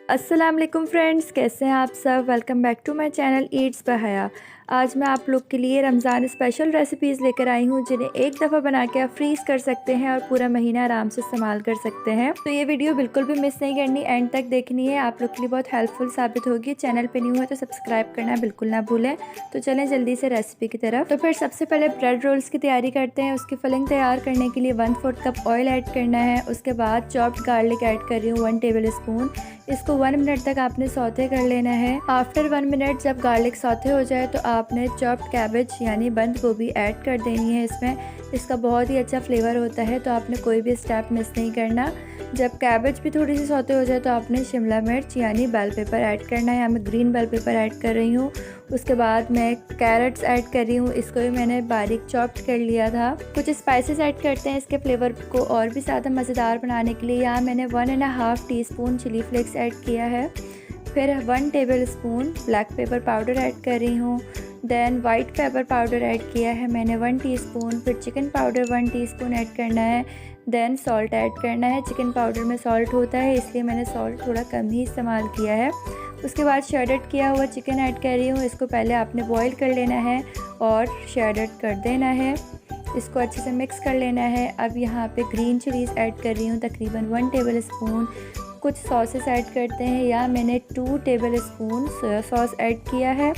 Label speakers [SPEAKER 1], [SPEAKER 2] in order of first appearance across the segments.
[SPEAKER 1] अस्सलाम वालेकुम फ्रेंड्स, कैसे हैं आप सब। Welcome back to my channel eats by Haya. आज मैं आप लोग के लिए रमज़ान स्पेशल रेसिपीज़ लेकर आई हूँ जिन्हें एक दफ़ा बना के आप फ्रीज़ कर सकते हैं और पूरा महीना आराम से इस्तेमाल कर सकते हैं। तो ये वीडियो बिल्कुल भी मिस नहीं करनी, एंड तक देखनी है, आप लोग के लिए बहुत हेल्पफुल साबित होगी। चैनल पे न्यू है तो सब्सक्राइब करना बिल्कुल ना भूलें। तो चलें जल्दी से रेसिपी की तरफ। तो फिर सबसे पहले ब्रेड रोल्स की तैयारी करते हैं। उसकी फिलिंग तैयार करने के लिए 1/4 कप ऑयल ऐड करना है। उसके बाद चॉप्ड गार्लिक ऐड कर रही हूँ 1 टेबल स्पून। इसको 1 मिनट तक आपने सौते कर लेना है। आफ्टर 1 मिनट जब गार्लिक सौते हो जाए तो आपने चॉप्ड कैबेज यानी बंद गोभी ऐड कर देनी है इसमें। इसका बहुत ही अच्छा फ्लेवर होता है, तो आपने कोई भी स्टेप मिस नहीं करना। जब कैबेज भी थोड़ी सी सौते हो जाए तो आपने शिमला मिर्च यानी बेल पेपर ऐड करना है। यहाँ मैं ग्रीन बेल पेपर ऐड कर रही हूँ। उसके बाद मैं कैरेट्स ऐड कर रही हूँ, इसको भी मैंने बारीक चॉप्ड कर लिया था। कुछ स्पाइसेस ऐड करते हैं इसके फ्लेवर को और भी ज़्यादा मज़ेदार बनाने के लिए। यहाँ मैंने 1.5 टीस्पून चिली फ्लेक्स ऐड किया है। फिर 1 tablespoon black pepper powder add कर रही हूँ। Then white pepper powder add किया है मैंने 1 टीस्पून। फिर चिकन पाउडर 1 टीस्पून ऐड करना है। देन सॉल्ट ऐड करना है। चिकन पाउडर में सॉल्ट होता है, इसलिए मैंने सॉल्ट थोड़ा कम ही इस्तेमाल किया है। उसके बाद शेडेड किया हुआ चिकन ऐड कर रही हूँ। इसको पहले आपने बॉईल कर लेना है और शेडेड कर देना है। इसको अच्छे से मिक्स कर लेना है। अब यहाँ पे ग्रीन चिलीज़ ऐड कर रही हूँ तकरीबन 1 टेबल स्पून। कुछ सॉसेस ऐड करते हैं। या मैंने 2 tablespoon soya sauce add किया है।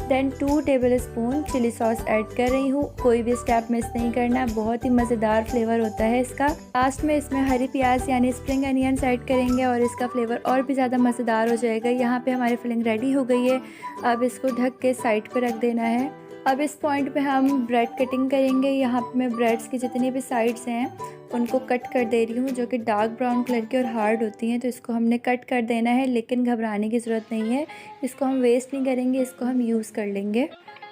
[SPEAKER 1] Then 2 tablespoon chilli sauce add कर रही हूँ। कोई भी स्टेप मिस नहीं करना, बहुत ही मज़ेदार फ्लेवर होता है इसका। लास्ट में इसमें हरी प्याज यानी स्प्रिंग अनियंस ऐड करेंगे और इसका फ्लेवर और भी ज़्यादा मज़ेदार हो जाएगा। यहाँ पे हमारी फिलिंग रेडी हो गई है। अब इसको ढक के साइड पर रख देना है। अब इस पॉइंट पे हम ब्रेड कटिंग करेंगे। यहाँ पे मैं ब्रेड्स की जितनी भी साइड्स हैं उनको कट कर दे रही हूँ, जो कि डार्क ब्राउन कलर की और हार्ड होती हैं। तो इसको हमने कट कर देना है, लेकिन घबराने की ज़रूरत नहीं है। इसको हम वेस्ट नहीं करेंगे, इसको हम यूज़ कर लेंगे।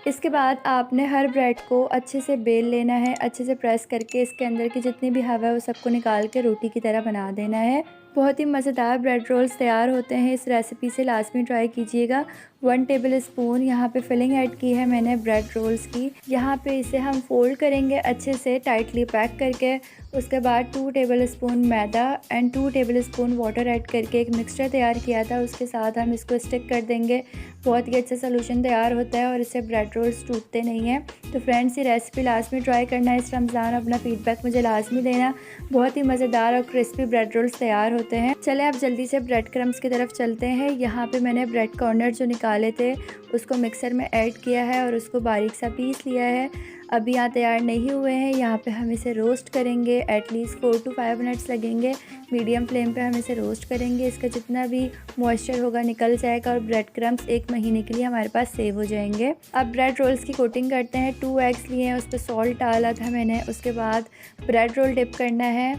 [SPEAKER 1] इसके बाद आपने हर ब्रेड को अच्छे से बेल लेना है। अच्छे से प्रेस करके इसके अंदर की जितनी भी हवा है वो सबको निकाल के रोटी की तरह बना देना है। बहुत ही मज़ेदार ब्रेड रोल्स तैयार होते हैं। इस रेसिपी से लाजमी ट्राई कीजिएगा। 1 टेबल स्पून यहाँ पे फिलिंग ऐड की है मैंने ब्रेड रोल्स की। यहाँ पे इसे हम फोल्ड करेंगे अच्छे से टाइटली पैक करके। उसके बाद 2 table spoon maida and 2 table spoon water add करके एक मिक्सचर तैयार किया था, उसके साथ हम इसको स्टिक कर देंगे। बहुत ही अच्छा सोल्यूशन तैयार होता है और इससे ब्रेड रोल्स टूटते नहीं हैं। तो फ्रेंड्स, ये रेसिपी लाजमी ट्राई करना है इस रमज़ान। अपना फीडबैक मुझे लाजमी देना। बहुत ही मज़ेदार और क्रिस्पी ब्रेड रोल्स तैयार होते हैं। चले अब जल्दी से ब्रेड क्रम्स की तरफ चलते हैं। यहाँ पे मैंने ब्रेड कॉर्नर जो निकाले थे उसको मिक्सर में ऐड किया है और उसको बारीक सा पीस लिया है। अभी यहाँ तैयार नहीं हुए हैं। यहाँ पे हम इसे रोस्ट करेंगे। एटलीस्ट 4 to 5 मिनट्स लगेंगे। मीडियम फ्लेम पे हम इसे रोस्ट करेंगे। इसका जितना भी मॉइस्चर होगा निकल जाएगा और ब्रेड क्रम्स 1 महीने के लिए हमारे पास सेव हो जाएंगे। अब ब्रेड रोल्स की कोटिंग करते हैं। 2 एग्स लिए हैं, उस पर सॉल्ट डाला था मैंने। उसके बाद ब्रेड रोल डिप करना है।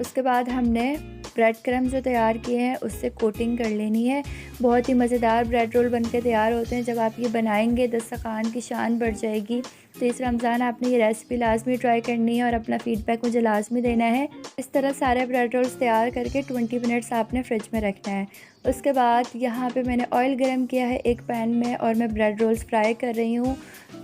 [SPEAKER 1] उसके बाद हमने ब्रेड क्रम्स जो तैयार किए हैं उससे कोटिंग कर लेनी है। बहुत ही मज़ेदार ब्रेड रोल बनके तैयार होते हैं। जब आप ये बनाएंगे दस्तरखान की शान बढ़ जाएगी। तो इस रमज़ान आपने ये रेसिपी लाजमी ट्राई करनी है और अपना फ़ीडबैक मुझे लाजमी देना है। इस तरह सारे ब्रेड रोल्स तैयार करके 20 मिनट्स आपने फ्रिज में रखना है। उसके बाद यहाँ पे मैंने ऑयल गरम किया है एक पैन में और मैं ब्रेड रोल्स फ्राई कर रही हूँ।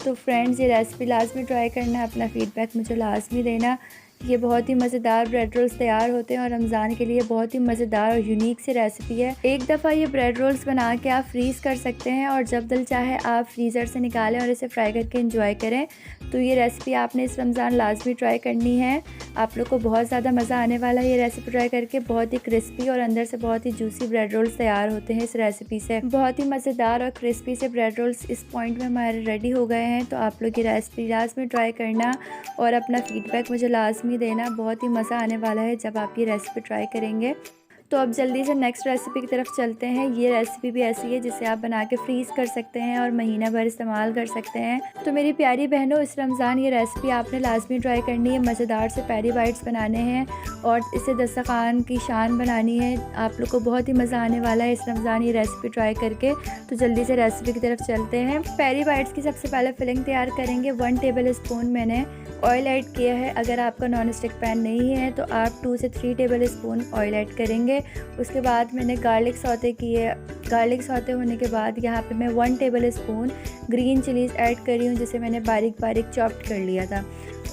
[SPEAKER 1] तो फ्रेंड्स, ये रेसिपी लाजमी ट्राई करना है, अपना फ़ीडबैक मुझे लाजमी देना। ये बहुत ही मज़ेदार ब्रेड रोल्स तैयार होते हैं और रमज़ान के लिए बहुत ही मज़ेदार और यूनिक सी रेसिपी है। एक दफ़ा ये ब्रेड रोल्स बना के आप फ्रीज़ कर सकते हैं और जब दिल चाहे आप फ्रीज़र से निकालें और इसे फ्राई करके एंजॉय करें। तो ये रेसिपी आपने इस रमज़ान लाजमी ट्राई करनी है। आप लोग को बहुत ज़्यादा मज़ा आने वाला है ये रेसिपी ट्राई करके। बहुत ही क्रिस्पी और अंदर से बहुत ही जूसी ब्रेड रोल्स तैयार होते हैं इस रेसिपी से। बहुत ही मज़ेदार और क्रिस्पी से ब्रेड रोल्स इस पॉइंट में हमारे रेडी हो गए हैं। तो आप लोग ये रेसिपी लाजमी ट्राई करना और अपना फ़ीडबैक मुझे लाजमी देना। बहुत ही मज़ा आने वाला है जब आप ये रेसिपी ट्राई करेंगे। तो अब जल्दी से नेक्स्ट रेसिपी की तरफ चलते हैं। ये रेसिपी भी ऐसी है जिसे आप बना के फ्रीज़ कर सकते हैं और महीना भर इस्तेमाल कर सकते हैं। तो मेरी प्यारी बहनों, इस रमज़ान ये रेसिपी आपने लाजमी ट्राई करनी है। मज़ेदार से पैरी बाइट्स बनाने हैं और इसे दस्तरखान की शान बनानी है। आप लोग को बहुत ही मज़ा आने वाला है इस रमज़ान ये रेसिपी ट्राई करके। तो जल्दी से रेसिपी की तरफ चलते हैं। पैरी बाइट्स की सबसे पहले फिलिंग तैयार करेंगे। 1 टेबल स्पून मैंने ऑयल ऐड किया है। अगर आपका नॉन स्टिक पैन नहीं है तो आप 2 से 3 टेबल स्पून ऑयल ऐड करेंगे। उसके बाद मैंने गार्लिक सौते की है। गार्लिक सौते होने के बाद यहाँ पे मैं 1 table spoon green chillies add कर रही हूँ, जिसे मैंने बारीक बारीक चॉप्ड कर लिया था।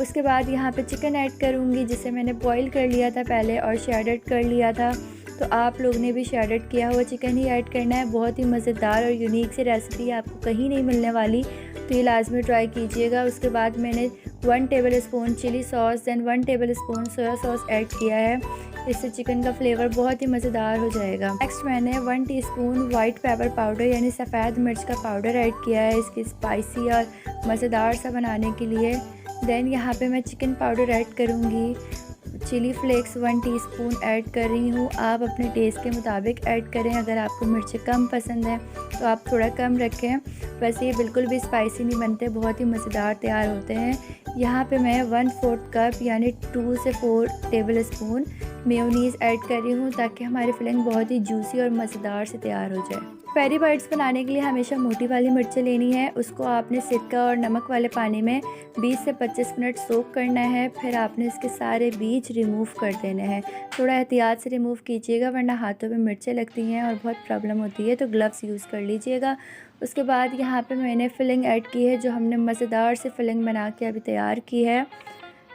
[SPEAKER 1] उसके बाद यहाँ पे चिकन ऐड करूँगी, जिसे मैंने बॉईल कर लिया था पहले और शेडेड कर लिया था। तो आप लोग ने भी श्रेडेड किया हुआ चिकन ही ऐड करना है। बहुत ही मज़ेदार और यूनिक सी रेसिपी है, आपको कहीं नहीं मिलने वाली, तो ये लाजमी ट्राई कीजिएगा। उसके बाद मैंने 1 tablespoon chilli sauce then 1 tablespoon soya sauce add किया है। इससे चिकन का फ्लेवर बहुत ही मज़ेदार हो जाएगा। नेक्स्ट मैंने 1 टीस्पून वाइट पेपर पाउडर यानी सफ़ेद मिर्च का पाउडर ऐड किया है इसकी स्पाइसी और मज़ेदार सा बनाने के लिए। देन यहाँ पे मैं चिकन पाउडर ऐड करूँगी। चिली फ्लेक्स 1 टीस्पून ऐड कर रही हूँ। आप अपने टेस्ट के मुताबिक ऐड करें, अगर आपको मिर्चें कम पसंद है तो आप थोड़ा कम रखें। वैसे ये बिल्कुल भी स्पाइसी नहीं बनते, बहुत ही मज़ेदार तैयार होते हैं। यहाँ पे मैं 1/4 कप यानी 2 से 4 टेबल स्पून मेयोनीज़ ऐड कर रही हूँ ताकि हमारी फिलिंग बहुत ही जूसी और मज़ेदार से तैयार हो जाए। पेरी बाइट्स बनाने के लिए हमेशा मोटी वाली मिर्चें लेनी है। उसको आपने सिरका और नमक वाले पानी में 20 से 25 मिनट सोक करना है। फिर आपने इसके सारे बीज रिमूव कर देने हैं। थोड़ा एहतियात से रिमूव कीजिएगा वरना हाथों में मिर्चें लगती हैं और बहुत प्रॉब्लम होती है, तो ग्लव्स यूज़ कर लीजिएगा। उसके बाद यहाँ पे मैंने फिलिंग ऐड की है, जो हमने मज़ेदार से फिलिंग बना के अभी तैयार की है।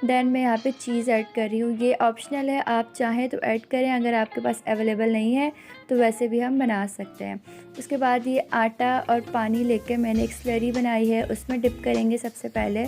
[SPEAKER 1] देन मैं यहाँ पे चीज़ ऐड कर रही हूँ, ये ऑप्शनल है, आप चाहें तो ऐड करें, अगर आपके पास अवेलेबल नहीं है तो वैसे भी हम बना सकते हैं। उसके बाद ये आटा और पानी लेके मैंने एक स्लरी बनाई है, उसमें डिप करेंगे सबसे पहले।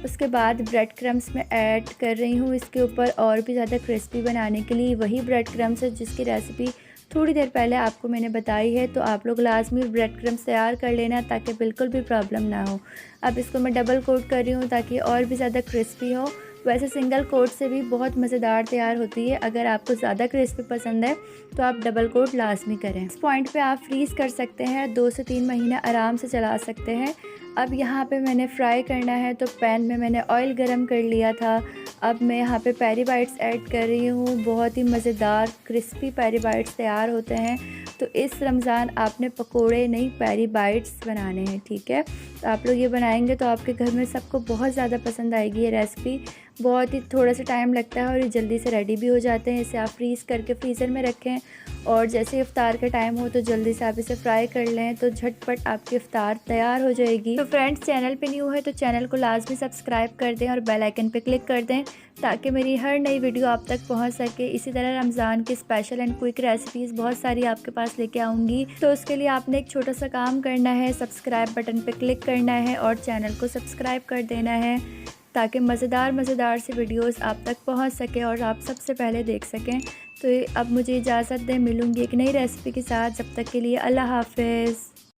[SPEAKER 1] उसके बाद ब्रेड क्रम्स में ऐड कर रही हूँ इसके ऊपर और भी ज़्यादा क्रिस्पी बनाने के लिए। वही ब्रेड क्रम्स है जिसकी रेसिपी थोड़ी देर पहले आपको मैंने बताई है, तो आप लोग लाजमी ब्रेड क्रम्स तैयार कर लेना ताकि बिल्कुल भी प्रॉब्लम ना हो। अब इसको मैं डबल कोट कर रही हूँ ताकि और भी ज़्यादा क्रिस्पी हो। वैसे सिंगल कोट से भी बहुत मज़ेदार तैयार होती है, अगर आपको ज़्यादा क्रिस्पी पसंद है तो आप डबल कोट लाजमी करें। इस पॉइंट पे आप फ्रीज़ कर सकते हैं, 2 से 3 महीने आराम से चला सकते हैं। अब यहाँ पे मैंने फ्राई करना है, तो पैन में मैंने ऑयल गरम कर लिया था। अब मैं यहाँ पे पेरी बाइट्स ऐड कर रही हूँ। बहुत ही मज़ेदार क्रिस्पी पेरी बाइट्स तैयार होते हैं। तो इस रमज़ान आपने पकोड़े नहीं पेरी बाइट्स बनाने हैं, ठीक है। तो आप लोग ये बनाएंगे तो आपके घर में सबको बहुत ज़्यादा पसंद आएगी ये रेसिपी। बहुत ही थोड़ा सा टाइम लगता है और ये जल्दी से रेडी भी हो जाते हैं। इसे आप फ्रीज़ करके फ्रीज़र में रखें और जैसे इफ्तार का टाइम हो तो जल्दी से आप इसे फ्राई कर लें, तो झटपट आपकी इफ्तार तैयार हो जाएगी। तो फ्रेंड्स, चैनल पे न्यू है तो चैनल को लाजमी सब्सक्राइब कर दें और बेल आइकन पे क्लिक कर दें ताकि मेरी हर नई वीडियो आप तक पहुंच सके। इसी तरह रमज़ान की स्पेशल एंड क्विक रेसिपीज़ बहुत सारी आपके पास लेके आऊँगी। तो उसके लिए आपने एक छोटा सा काम करना है, सब्सक्राइब बटन पर क्लिक करना है और चैनल को सब्सक्राइब कर देना है ताकि मज़ेदार से वीडियोस आप तक पहुंच सके और आप सबसे पहले देख सकें। तो अब मुझे इजाज़त दें, मिलूँगी एक नई रेसिपी के साथ। जब तक के लिए अल्लाह हाफ़िज़।